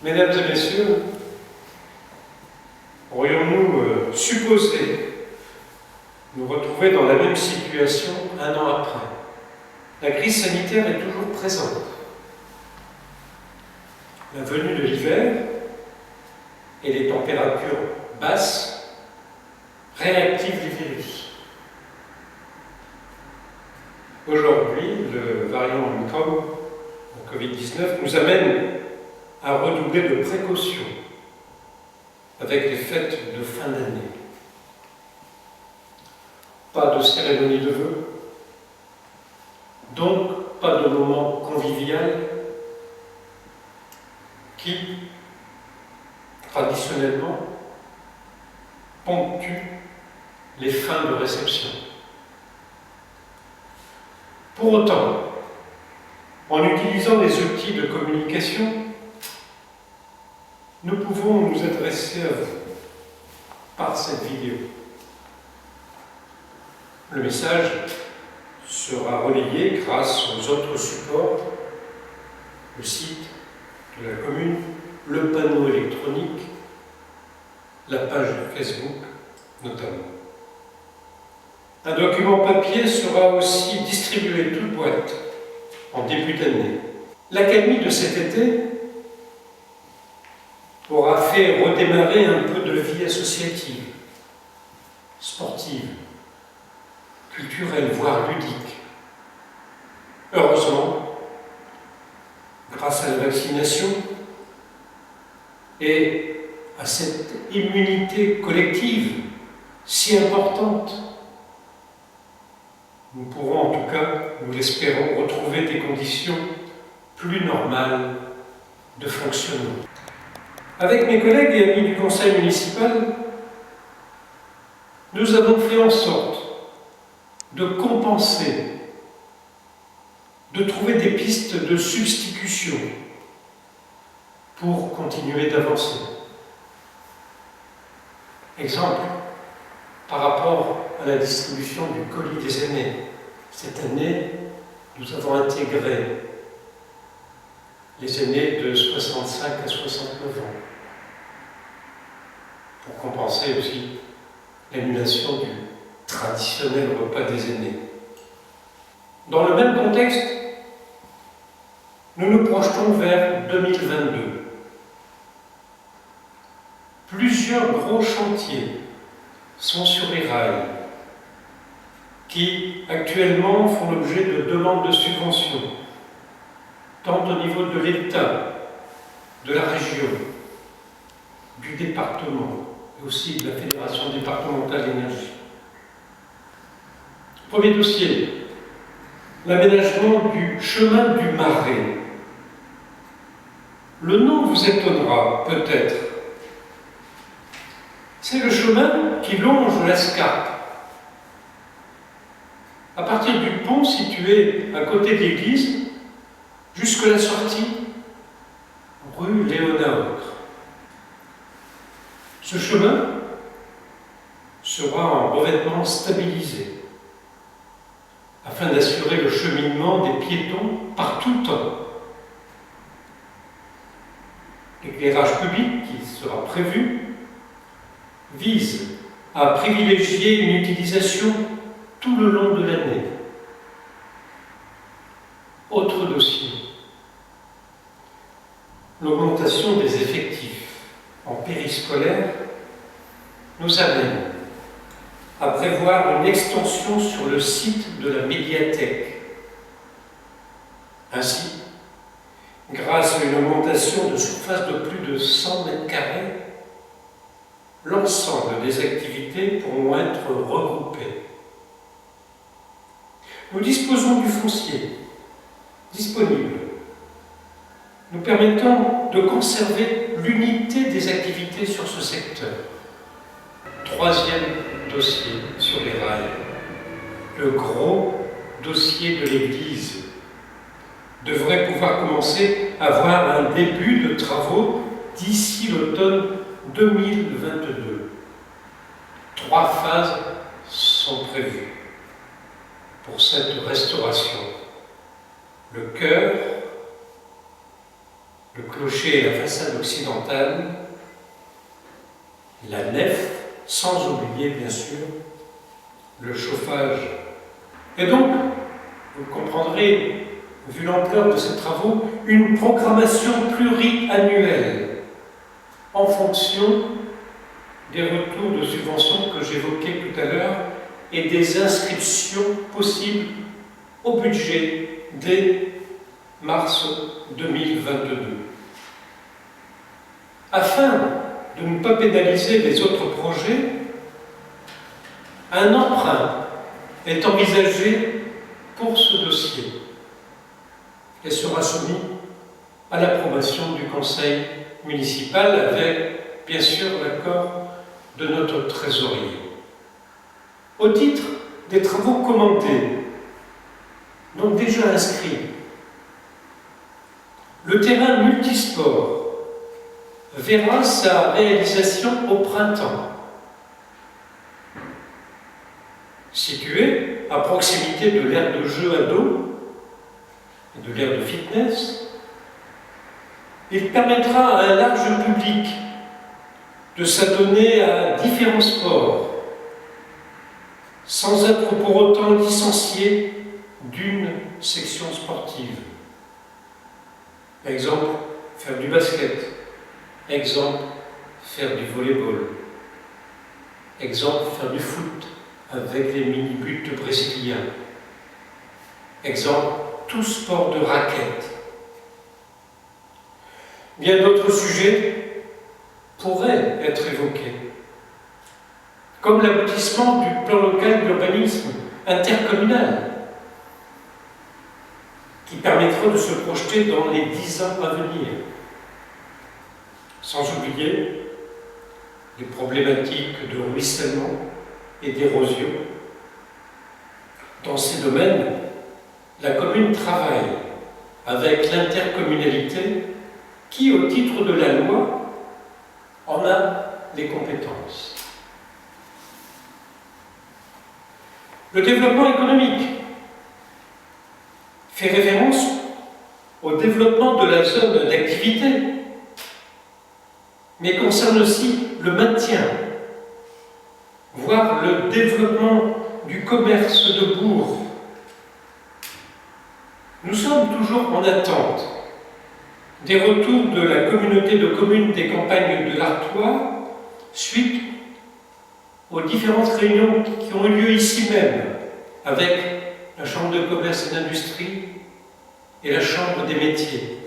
Mesdames et messieurs, aurions-nous supposé nous retrouver dans la même situation un an après? La crise sanitaire est toujours présente. La venue de l'hiver et les températures basses réactivent les virus. Aujourd'hui, le variant Omicron, le Covid-19, nous amène à redoubler de précautions avec les fêtes de fin d'année. Pas de cérémonie de vœux, donc pas de moment convivial qui, traditionnellement, ponctue les fins de réception. Pour autant, en utilisant les outils de communication, nous pouvons nous adresser à vous par cette vidéo. Le message sera relayé grâce aux autres supports, le site de la commune, le panneau électronique, la page Facebook notamment. Un document papier sera aussi distribué toute boîte en début d'année. L'accalmie de cet été aura fait redémarrer un peu de vie associative, sportive, culturelle, voire ludique. Heureusement, grâce à la vaccination et à cette immunité collective si importante, nous pourrons en tout cas, nous l'espérons, retrouver des conditions plus normales de fonctionnement. Avec mes collègues et amis du conseil municipal, nous avons fait en sorte de compenser, de trouver des pistes de substitution pour continuer d'avancer. Exemple, par rapport à la distribution du colis des aînés. Cette année, nous avons intégré les aînés de 65 à 69 ans pour compenser aussi l'annulation du traditionnel repas des aînés. Dans le même contexte, nous nous projetons vers 2022. Plusieurs gros chantiers sont sur les rails, qui actuellement font l'objet de demandes de subventions, tant au niveau de l'État, de la région, du département, et aussi de la Fédération départementale d'énergie. Premier dossier, l'aménagement du chemin du Marais. Le nom vous étonnera peut-être. C'est le chemin qui longe l'Escarpe. À partir du pont situé à côté de l'église, jusqu'à la sortie, rue Léonard. Ce chemin sera en revêtement stabilisé, afin d'assurer le cheminement des piétons par tout temps. L'éclairage public qui sera prévu vise à privilégier une utilisation tout le long de l'année. Autre dossier, l'augmentation des effectifs en périscolaire nous amène à prévoir une extension sur le site de la médiathèque. Ainsi, grâce à une augmentation de surface de plus de 100 mètres carrés, l'ensemble des activités pourront être regroupées. Nous disposons du foncier disponible, nous permettant de conserver l'unité des activités sur ce secteur. Troisième dossier sur les rails, le gros dossier de l'Église devrait pouvoir commencer à voir un début de travaux d'ici l'automne 2022. 3 phases sont prévues pour cette restauration. Le chœur, le clocher et la façade occidentale, la nef, sans oublier bien sûr le chauffage. Et donc, vous comprendrez, vu l'ampleur de ces travaux, une programmation pluriannuelle en fonction des retours de subventions que j'évoquais tout à l'heure et des inscriptions possibles au budget dès mars 2022. Afin de ne pas pénaliser les autres projets, un emprunt est envisagé pour ce dossier et sera soumis à l'approbation du conseil municipal avec, bien sûr, l'accord de notre trésorier. Au titre des travaux commandés, donc déjà inscrits, le terrain multisport verra sa réalisation au printemps. Situé à proximité de l'aire de jeu à dos et de l'aire de fitness, il permettra à un large public de s'adonner à différents sports sans être pour autant licencié d'une section sportive. Exemple, faire du basket. Exemple, faire du volley-ball. Exemple, faire du foot avec les mini-buts brésiliens. Exemple, tout sport de raquette. Bien d'autres sujets pourraient être évoqués, comme l'aboutissement du plan local d'urbanisme intercommunal, qui permettra de se projeter dans les 10 ans à venir, sans oublier les problématiques de ruissellement et d'érosion. Dans ces domaines, la commune travaille avec l'intercommunalité qui, au titre de la loi, en a les compétences. Le développement économique fait référence au développement de la zone d'activité, mais concerne aussi le maintien, voire le développement du commerce de bourg. Nous sommes toujours en attente des retours de la communauté de communes des campagnes de l'Artois suite aux différentes réunions qui ont eu lieu ici même avec la Chambre de commerce et d'industrie et la Chambre des métiers.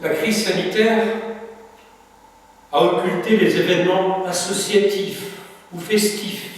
La crise sanitaire a occulté les événements associatifs ou festifs,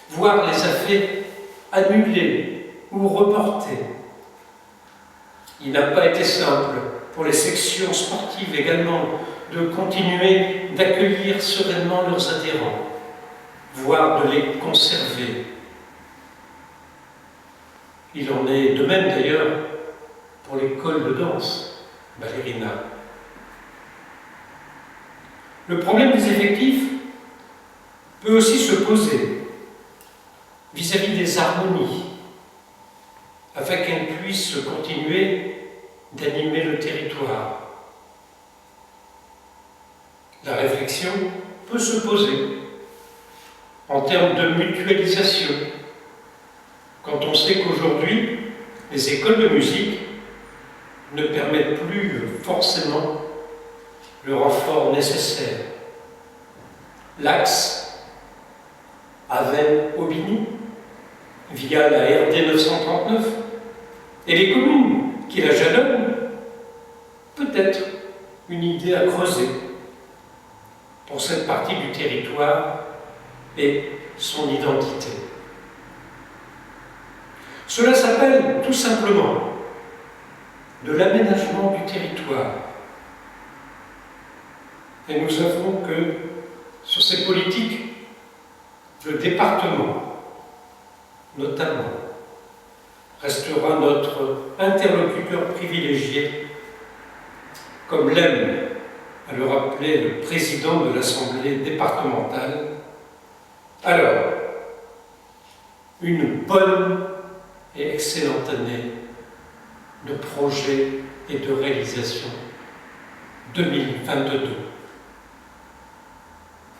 voire les a fait annuler ou reporter. Il n'a pas été simple pour les sections sportives également de continuer d'accueillir sereinement leurs adhérents, voire de les conserver. Il en est de même d'ailleurs pour l'école de danse, Ballerina. Le problème des effectifs peut aussi se poser vis-à-vis des harmonies, afin qu'elles puissent continuer d'animer le territoire. La réflexion peut se poser en termes de mutualisation, quand on sait qu'aujourd'hui, les écoles de musique ne permettent plus forcément le renfort nécessaire. L'axe Avesnes-Aubigny, via la RD 939, et les communes qui la jalonnent, peut-être une idée à creuser pour cette partie du territoire et son identité. Cela s'appelle tout simplement de l'aménagement du territoire. Et nous savons que sur ces politiques, le département, notamment, restera notre interlocuteur privilégié, comme l'aime à le rappeler le président de l'Assemblée départementale. Alors, une bonne et excellente année de projets et de réalisation 2022.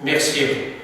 Merci à vous.